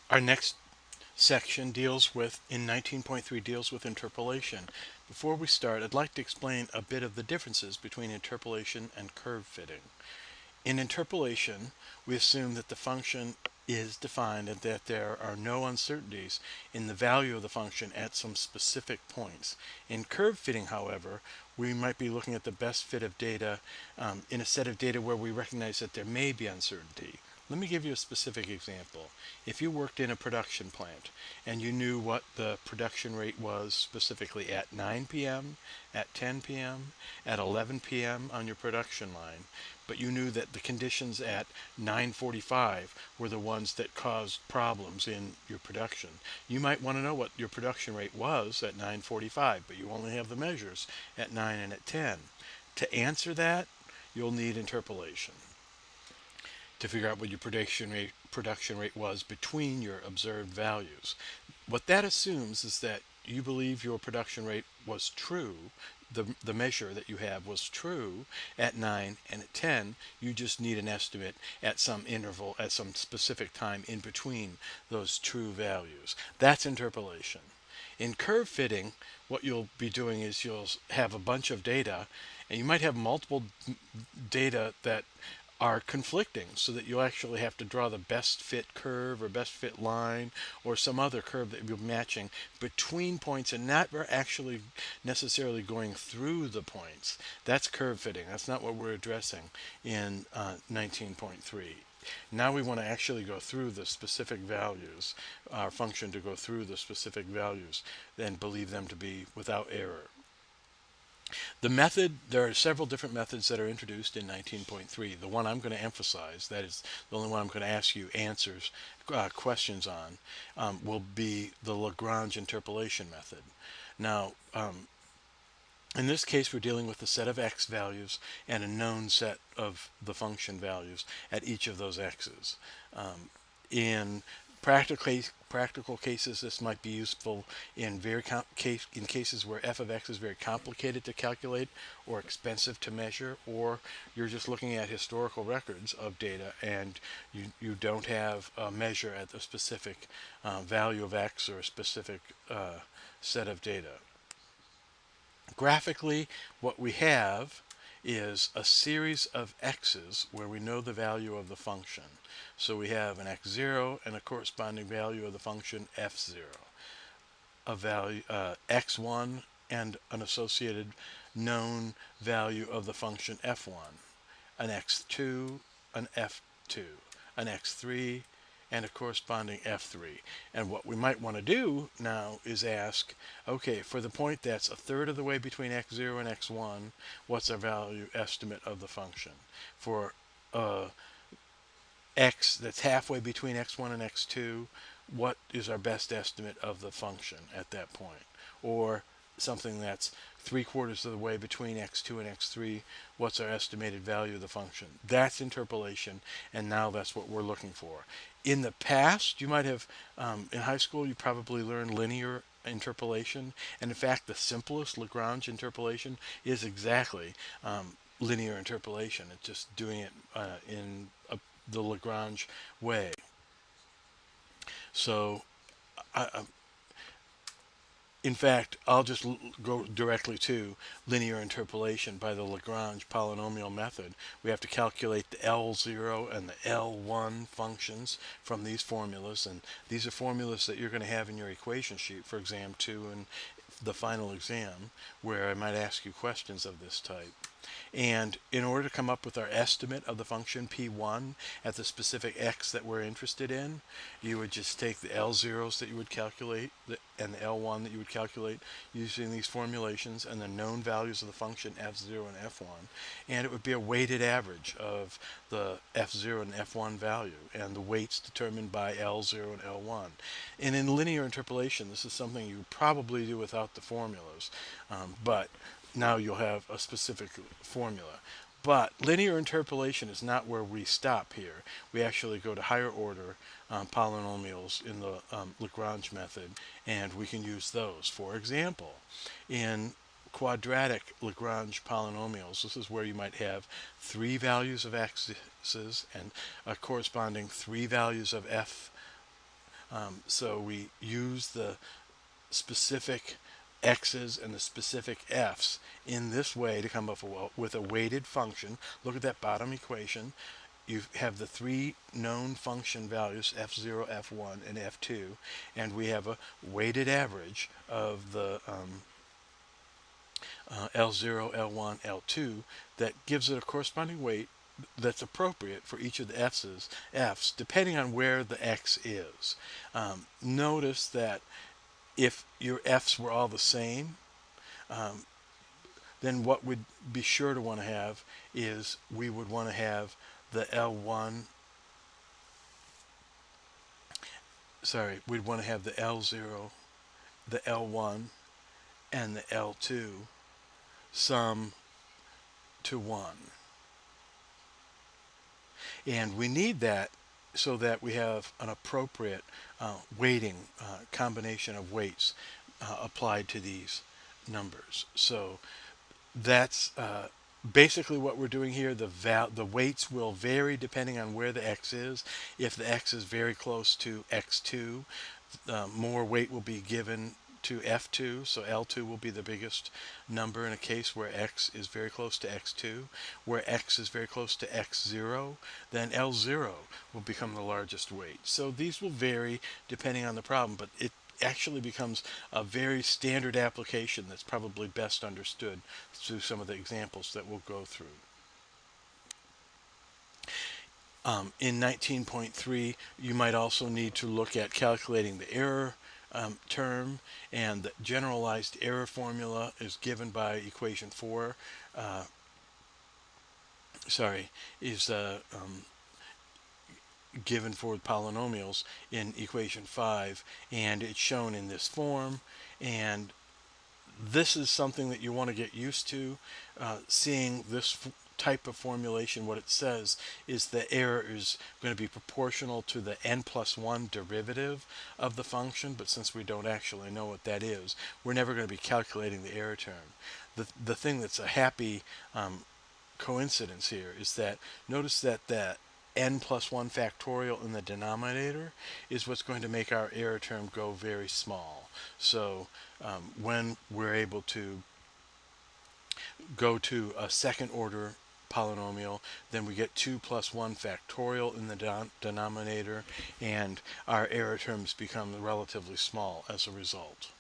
Our next section in 19.3 deals with interpolation. Before we start, I'd like to explain a bit of the differences between interpolation and curve fitting. In interpolation, we assume that the function is defined and that there are no uncertainties in the value of the function at some specific points. In curve fitting, however, we might be looking at the best fit of data in a set of data where we recognize that there may be uncertainty. Let me give you a specific example. If you worked in a production plant and you knew what the production rate was specifically at 9 p.m., at 10 p.m., at 11 p.m. on your production line, but you knew that the conditions at 9:45 were the ones that caused problems in your production. You might want to know what your production rate was at 9:45, but you only have the measures at 9 and at 10. To answer that, you'll need interpolation to figure out what your production rate was between your observed values. What that assumes is that you believe your production rate was true, the measure that you have was true at 9 and at 10. You just need an estimate at some interval, at some specific time in between those true values. That's interpolation. In curve fitting, what you'll be doing is you'll have a bunch of data, and you might have multiple data that are conflicting, so that you actually have to draw the best fit curve or best fit line or some other curve that you're matching between points and not actually necessarily going through the points. That's curve fitting. That's not what we're addressing in 19.3. Now we want to actually go through the specific values, our function to go through the specific values and believe them to be without error. The method, there are several different methods that are introduced in 19.3. The one I'm going to emphasize, that is the only one I'm going to ask you questions on, will be the Lagrange interpolation method. Now, in this case, we're dealing with a set of x values and a known set of the function values at each of those x's. In practical cases, this might be useful in in cases where f of x is very complicated to calculate or expensive to measure, or you're just looking at historical records of data and you don't have a measure at the specific value of x or a specific set of data. Graphically, what we have is a series of x's where we know the value of the function. So we have an x0 and a corresponding value of the function f0, a value x1 and an associated known value of the function f1, an x2, an f2, an x3, and a corresponding f3. And what we might want to do now is ask, okay, for the point that's a third of the way between x0 and x1, what's our value estimate of the function? For x that's halfway between x1 and x2, what is our best estimate of the function at that point? Or something that's 3/4 of the way between x2 and x3, what's our estimated value of the function? That's interpolation, and now that's what we're looking for. In the past, you might have, in high school, you probably learned linear interpolation, and in fact, the simplest Lagrange interpolation is exactly linear interpolation. It's just doing it in the Lagrange way. So, I, in fact, I'll just go directly to linear interpolation by the Lagrange polynomial method. We have to calculate the L0 and the L1 functions from these formulas, and these are formulas that you're going to have in your equation sheet for exam 2 and the final exam, where I might ask you questions of this type. And in order to come up with our estimate of the function p1 at the specific x that we're interested in, you would just take the L0s that you would calculate and the L1 that you would calculate using these formulations and the known values of the function f0 and f1, and it would be a weighted average of the f0 and f1 value and the weights determined by L0 and L1. And in linear interpolation, this is something you probably do without the formulas, but now you'll have a specific formula. But linear interpolation is not where we stop here. We actually go to higher order polynomials in the Lagrange method, and we can use those. For example, in quadratic Lagrange polynomials, this is where you might have 3 values of x's and a corresponding 3 values of f So we use the specific x's and the specific f's in this way to come up with a weighted function. Look at that bottom equation. You have the three known function values, f0, f1, and f2, and we have a weighted average of the L0, L1, L2 that gives it a corresponding weight that's appropriate for each of the f's, depending on where the x is. Notice that if your f's were all the same, then what we'd be sure to want to have is we would want to have the L1, we'd want to have the L0, the L1, and the L2 sum to 1. And we need that so that we have an appropriate weighting combination of weights applied to these numbers. So that's basically what we're doing here. The weights will vary depending on where the x is. If the x is very close to x2, more weight will be given to f2, so L2 will be the biggest number in a case where x is very close to x2. Where x is very close to x0, then L0 will become the largest weight. So these will vary depending on the problem, but it actually becomes a very standard application that's probably best understood through some of the examples that we'll go through. In 19.3, you might also need to look at calculating the error term, and the generalized error formula is given by equation 4. Is given for polynomials in equation 5, and it's shown in this form. And this is something that you want to get used to, seeing this type of formulation. What it says is the error is going to be proportional to the n+1 derivative of the function, but since we don't actually know what that is, we're never going to be calculating the error term. The thing that's a happy coincidence here is that notice that that n+1 factorial in the denominator is what's going to make our error term go very small. So when we're able to go to a second order polynomial, then we get 2 + 1 factorial in the denominator, and our error terms become relatively small as a result.